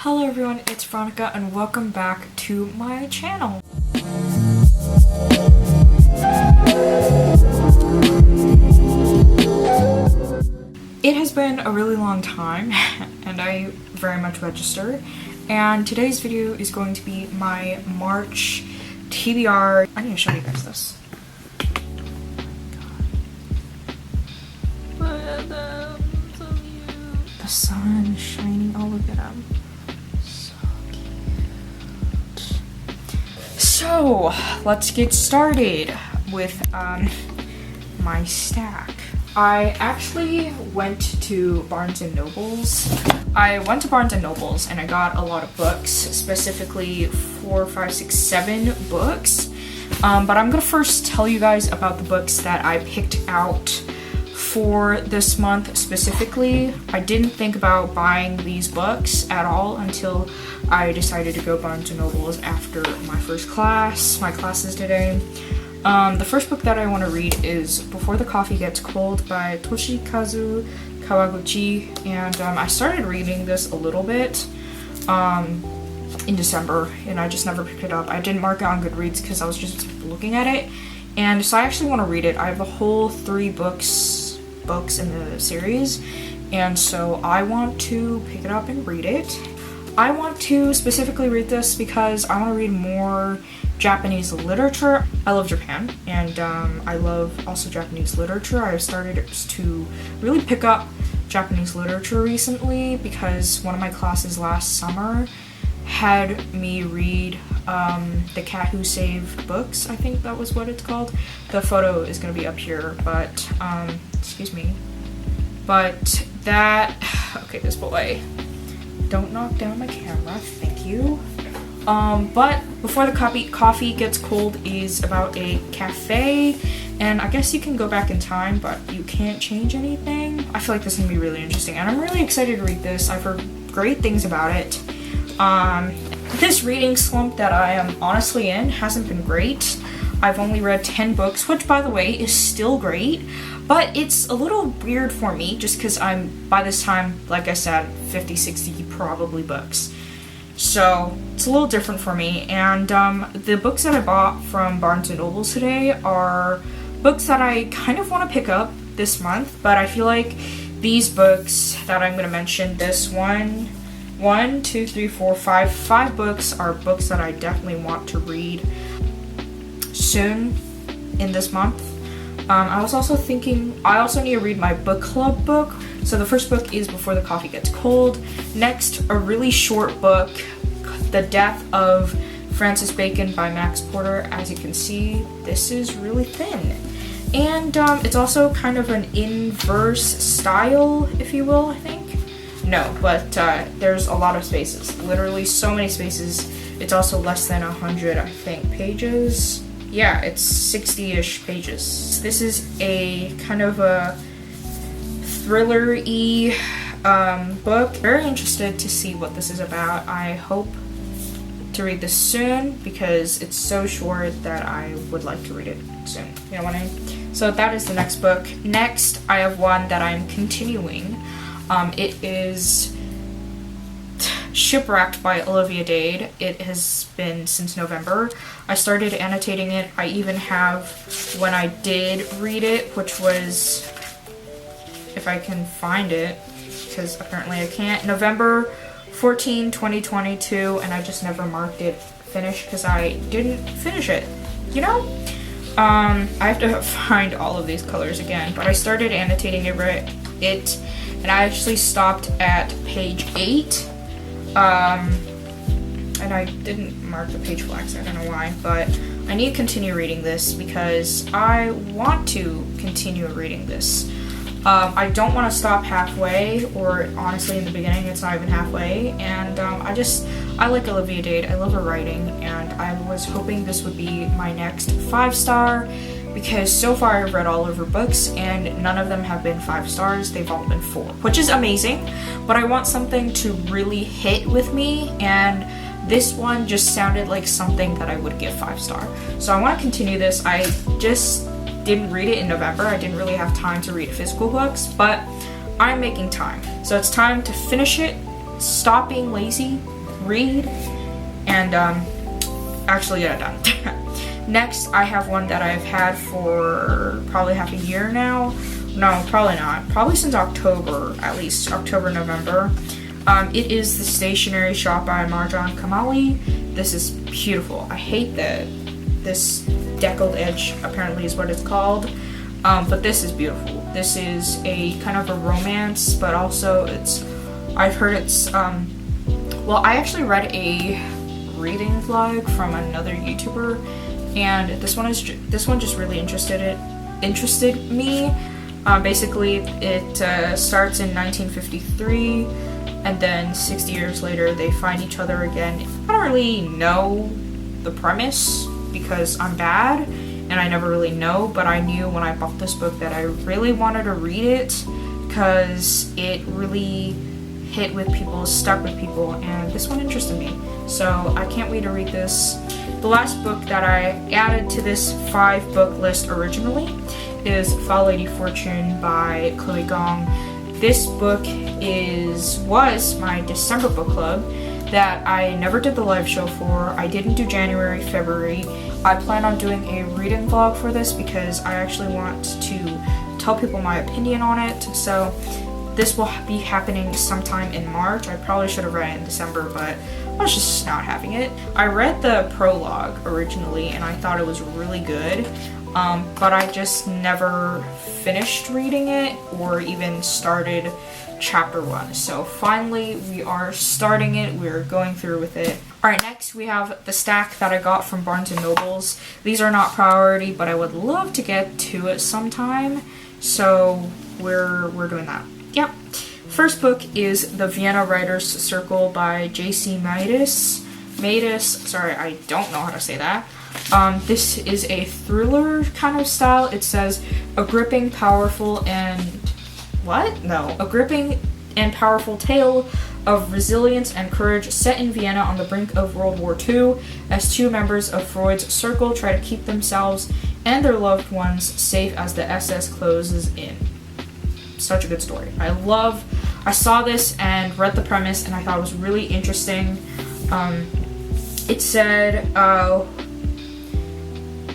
Hello everyone, it's Veronica and welcome back to my channel. It has been a really long time and I very much register, and today's video is going to be my March TBR. I need to show you guys this. Look at them, so cute. The sun is shining, oh look at them. So cute. So, let's get started with my stack. I actually went to Barnes & Noble's. I went to Barnes & Noble's and I got a lot of books, specifically 4, 5, 6, 7 books. But I'm gonna first tell you guys about the books that I picked out for this month specifically. I didn't think about buying these books at all until I decided to go Barnes & Noble's after my first class, my classes today. The first book that I want to read is Before the Coffee Gets Cold by Toshikazu Kawaguchi, and I started reading this a little bit in December, and I just never picked it up. I didn't mark it on Goodreads because I was just looking at it, and so I actually want to read it. I have a whole 3 books in the series, and so I want to pick it up and read it. I want to specifically read this because I want to read more Japanese literature. I love Japan, and I love also Japanese literature. I've started to really pick up Japanese literature recently because one of my classes last summer had me read The Cat Who Saved Books, I think that was what it's called. The photo is going to be up here, but excuse me. But that, okay, this boy, don't knock down my camera, thank you. But Before the Coffee Gets Cold is about a cafe, and I guess you can go back in time, but you can't change anything. I feel like this is gonna be really interesting, and I'm really excited to read this. I've heard great things about it. This reading slump that I am honestly in hasn't been great. I've only read 10 books, which by the way is still great, but it's a little weird for me just because I'm, by this time, like I said, 50, 60 probably books. So it's a little different for me, and the books that I bought from Barnes & Noble today are books that I kind of want to pick up this month, but I feel like these books that I'm going to mention, this one, 2, 3, 4, 5 books are books that I definitely want to read soon in this month. I was also thinking I also need to read my book club book. So the first book is Before the Coffee Gets Cold. Next, a really short book, The Death of Francis Bacon by Max Porter. As you can see, this is really thin. And it's also kind of an inverse style, if you will, I think. No, but there's a lot of spaces. Literally so many spaces. It's also less than 100, I think, pages. Yeah, it's 60-ish pages. This is a kind of a thriller-y book. Very interested to see what this is about. I hope to read this soon because it's so short that I would like to read it soon. You know what I mean? So that is the next book. Next, I have one that I'm continuing. It is Shipwrecked by Olivia Dade. It has been since November. I started annotating it. I even have when I did read it, which was, if I can find it, because apparently I can't, November 14, 2022, and I just never marked it finished because I didn't finish it, you know? I have to find all of these colors again, but I started annotating it, and I actually stopped at page 8. And I didn't mark the page flags, I don't know why, but I need to continue reading this because I want to continue reading this. I don't want to stop halfway, or honestly in the beginning it's not even halfway, and I like Olivia Dade, I love her writing, and I was hoping this would be my next 5-star, because so far I've read all of her books and none of them have been 5 stars, they've all been 4, which is amazing, but I want something to really hit with me, and this one just sounded like something that I would give 5-star. So I want to continue this. I just didn't read it in November. I didn't really have time to read physical books, but I'm making time. So it's time to finish it stop being lazy, read, and actually get it done. Next, I have one that I've had for probably half a year now. No, probably not. Probably since October, at least October, November. It is The Stationery Shop by Marjan Kamali. This is beautiful. I hate this deckled edge apparently is what it's called. But this is beautiful. This is a kind of a romance, but also I've heard it's, well, I actually read a reading vlog from another YouTuber, and this one just really interested me. Basically, it starts in 1953, and then 60 years later, they find each other again. I don't really know the premise because I'm bad, and I never really know, but I knew when I bought this book that I really wanted to read it because it really hit with people, stuck with people, and this one interested me. So I can't wait to read this. The last book that I added to this 5-book list originally is Foul Lady Fortune by Chloe Gong. This book was my December book club that I never did the live show for. I didn't do January, February. I plan on doing a reading vlog for this because I actually want to tell people my opinion on it. So this will be happening sometime in March. I probably should have read it in December, but I was just not having it. I read the prologue originally and I thought it was really good. But I just never finished reading it or even started chapter 1. So finally we are starting it, we're going through with it. Alright, next we have the stack that I got from Barnes & Nobles. These are not priority, but I would love to get to it sometime. So we're doing that. Yep. First book is The Vienna Writers Circle by J.C. Matus. Sorry, I don't know how to say that. This is a thriller kind of style. It says a gripping, powerful tale of resilience and courage set in Vienna on the brink of World War II as 2 members of Freud's circle try to keep themselves and their loved ones safe as the SS closes in. Such a good story. I saw this and read the premise and I thought it was really interesting. It said,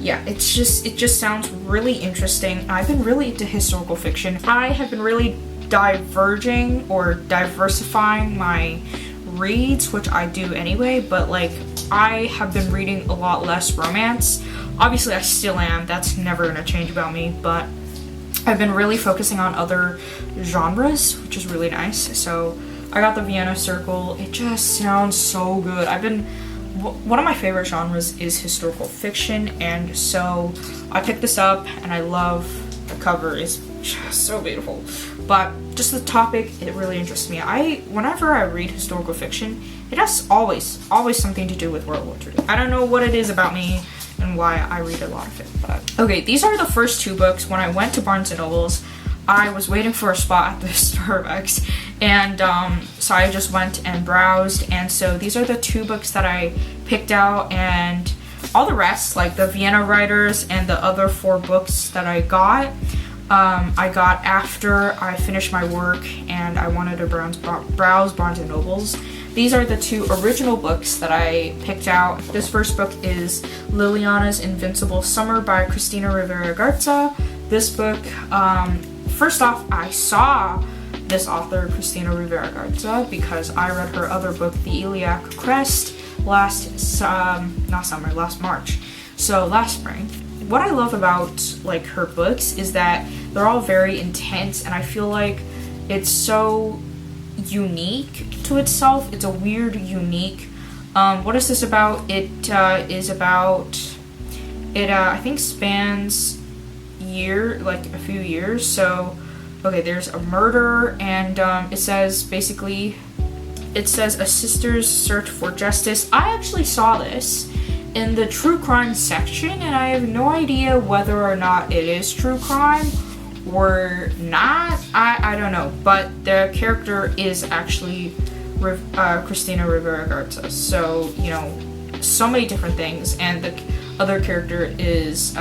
yeah, it just sounds really interesting. I've been really into historical fiction. I have been really diverging or diversifying my reads, which I do anyway, but like I have been reading a lot less romance. Obviously I still am, that's never gonna change about me, but I've been really focusing on other genres, which is really nice. So I got the Vienna Circle. It just sounds so good. One of my favorite genres is historical fiction, and so I picked this up and I love the cover. It's just so beautiful. But just the topic, it really interests me. Whenever I read historical fiction, it has always something to do with World War II. I don't know what it is about me and why I read a lot of it, but okay, these are the first 2 books. When I went to Barnes & Nobles, I was waiting for a spot at the Starbucks, and so I just went and browsed, and so these are the 2 books that I picked out, and all the rest, like the Vienna Writers and the other 4 books that I got after I finished my work and I wanted to browse Barnes & Nobles. These are the 2 original books that I picked out. This first book is Liliana's Invincible Summer by Cristina Rivera Garza. This book, first off, I saw this author, Cristina Rivera Garza, because I read her other book, The Iliac Crest, last March. So last spring. What I love about like her books is that they're all very intense, and I feel like it's so unique to itself. It's a weird, unique. What is this about? It is about. I think spans a few years. So, okay, there's a murder, and it says a sister's search for justice. I actually saw this in the true crime section, and I have no idea whether or not it is true crime or not. I don't know, but the character is actually Cristina Rivera Garza. So, you know, so many different things, and the other character is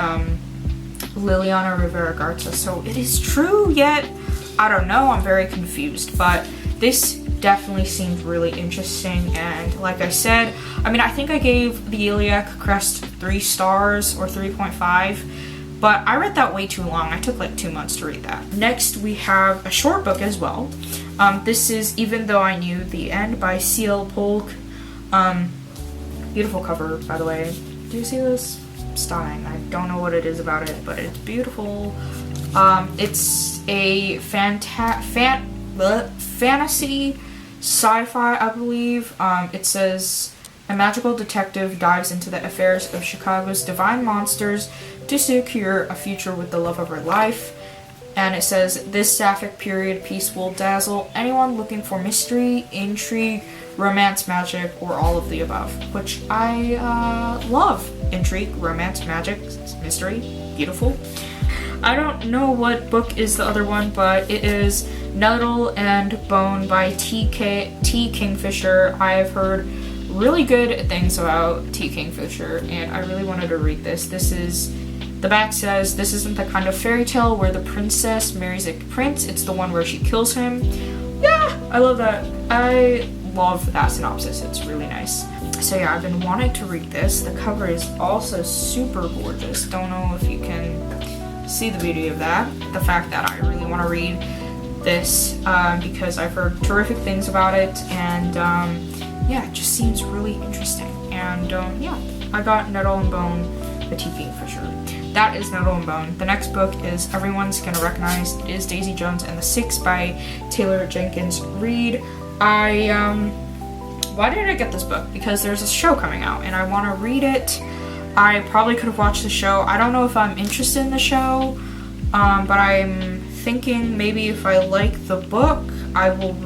Liliana Rivera Garza. So it is true, yet I don't know. I'm very confused, but this definitely seemed really interesting. And like I said, I mean, I think I gave the Iliac Crest 3 stars or 3.5, but I read that way too long. I took like 2 months to read that. Next, we have a short book as well. This is Even Though I Knew the End by C.L. Polk. Beautiful cover, by the way. Do you see this? Stunning. I don't know what it is about it, but it's beautiful. It's a fantasy sci-fi, I believe. It says a magical detective dives into the affairs of Chicago's divine monsters to secure a future with the love of her life. And it says this sapphic period piece will dazzle anyone looking for mystery, intrigue, romance, magic, or all of the above, which I love. Intrigue, romance, magic, mystery, beautiful. I don't know what book is the other one, but it is Nettle and Bone by T. Kingfisher. I have heard really good things about T. Kingfisher, and I really wanted to read this. The back says, this isn't the kind of fairy tale where the princess marries a prince, it's the one where she kills him. Yeah, I love that. I love that synopsis, it's really nice. So yeah, I've been wanting to read this. The cover is also super gorgeous. Don't know if you can see the beauty of that. The fact that I really want to read this because I've heard terrific things about it, and yeah, it just seems really interesting. And yeah, I got Nettle and Bone by T. Kingfisher. That is Nettle and Bone. The next book is Everyone's Gonna Recognize. It is Daisy Jones and the Six by Taylor Jenkins Reid. Why did I get this book? Because there's a show coming out and I want to read it. I probably could have watched the show. I don't know if I'm interested in the show, but I'm thinking maybe if I like the book, I will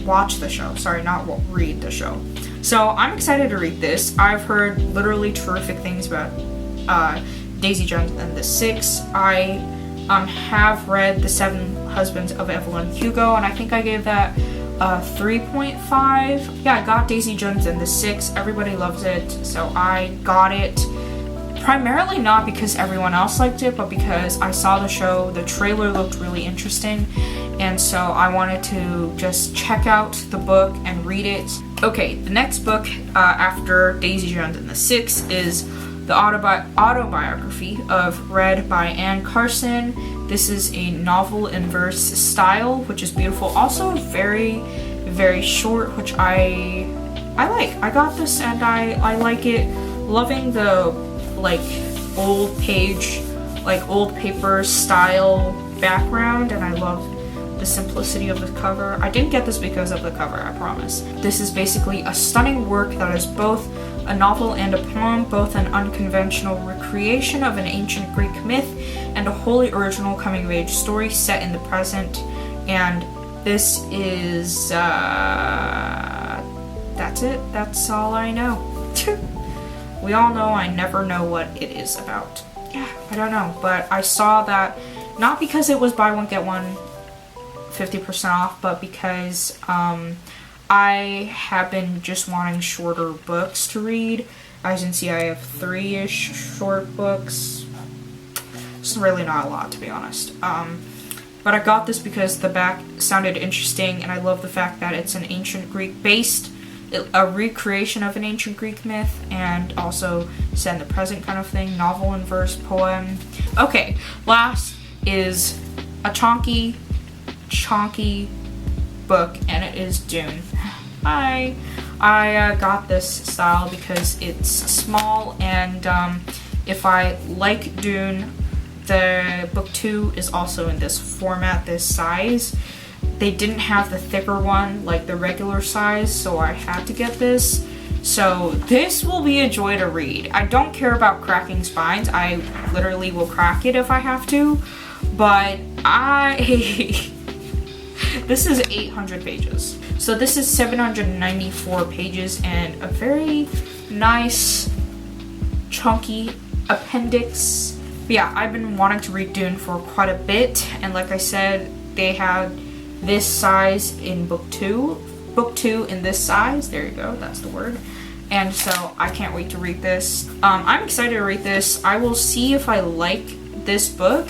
watch the show. Sorry, not read the show. So I'm excited to read this. I've heard literally terrific things about Daisy Jones and the Six. I have read The Seven Husbands of Evelyn Hugo, and I think I gave that 3.5. Yeah, I got Daisy Jones and the Six. Everybody loves it, so I got it. Primarily not because everyone else liked it, but because I saw the show, the trailer looked really interesting, and so I wanted to just check out the book and read it. Okay, the next book after Daisy Jones and the Six is the autobiography of Red by Anne Carson. This is a novel in verse style, which is beautiful. Also very, very short, which I like. I got this and I like it. Loving the like old paper style background, and I love the simplicity of the cover. I didn't get this because of the cover, I promise. This is basically a stunning work that is both a novel and a poem, both an unconventional recreation of an ancient Greek myth and a wholly original coming-of-age story set in the present. And this is, that's it. That's all I know. We all know I never know what it is about. Yeah, I don't know, but I saw that not because it was buy one get one 50% off, but because I have been just wanting shorter books to read. As you can see, I have 3-ish short books. It's really not a lot, to be honest. But I got this because the back sounded interesting, and I love the fact that it's an ancient Greek based, a recreation of an ancient Greek myth, and also set in the present kind of thing. Novel in verse, poem. Okay, last is a chonky book, and it is Dune. I got this style because it's small, and if I like Dune, the book 2 is also in this format, this size. They didn't have the thicker one, like the regular size, so I had to get this. So this will be a joy to read. I don't care about cracking spines. I literally will crack it if I have to, but this is 800 pages. So this is 794 pages and a very nice chunky appendix. But yeah, I've been wanting to read Dune for quite a bit, and like I said, they had this size in book 2 in this size. There you go, that's the word. And so I can't wait to read this. I'm excited to read this. I will see if I like this book.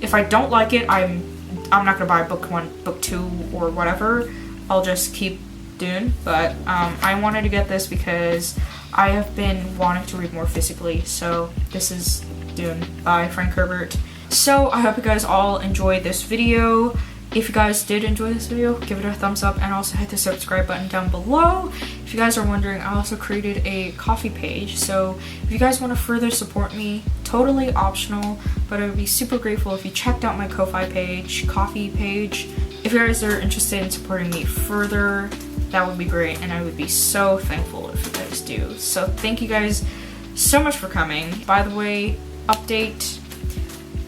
If I don't like it, I'm not gonna buy book 1, book 2, or whatever. I'll just keep doing. But I wanted to get this because I have been wanting to read more physically. So this is Dune by Frank Herbert. So I hope you guys all enjoyed this video. If you guys did enjoy this video, give it a thumbs up and also hit the subscribe button down below. If you guys are wondering, I also created a Ko-fi page. So if you guys want to further support me, totally optional, but I would be super grateful if you checked out my Ko-fi page, Ko-fi page. If you guys are interested in supporting me further, that would be great, and I would be so thankful if you guys do. So thank you guys so much for coming. By the way, update.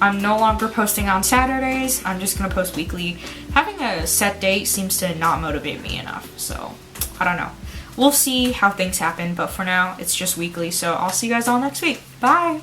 I'm no longer posting on Saturdays. I'm just gonna post weekly. Having a set date seems to not motivate me enough, so I don't know. We'll see how things happen, but for now, it's just weekly, so I'll see you guys all next week. Bye!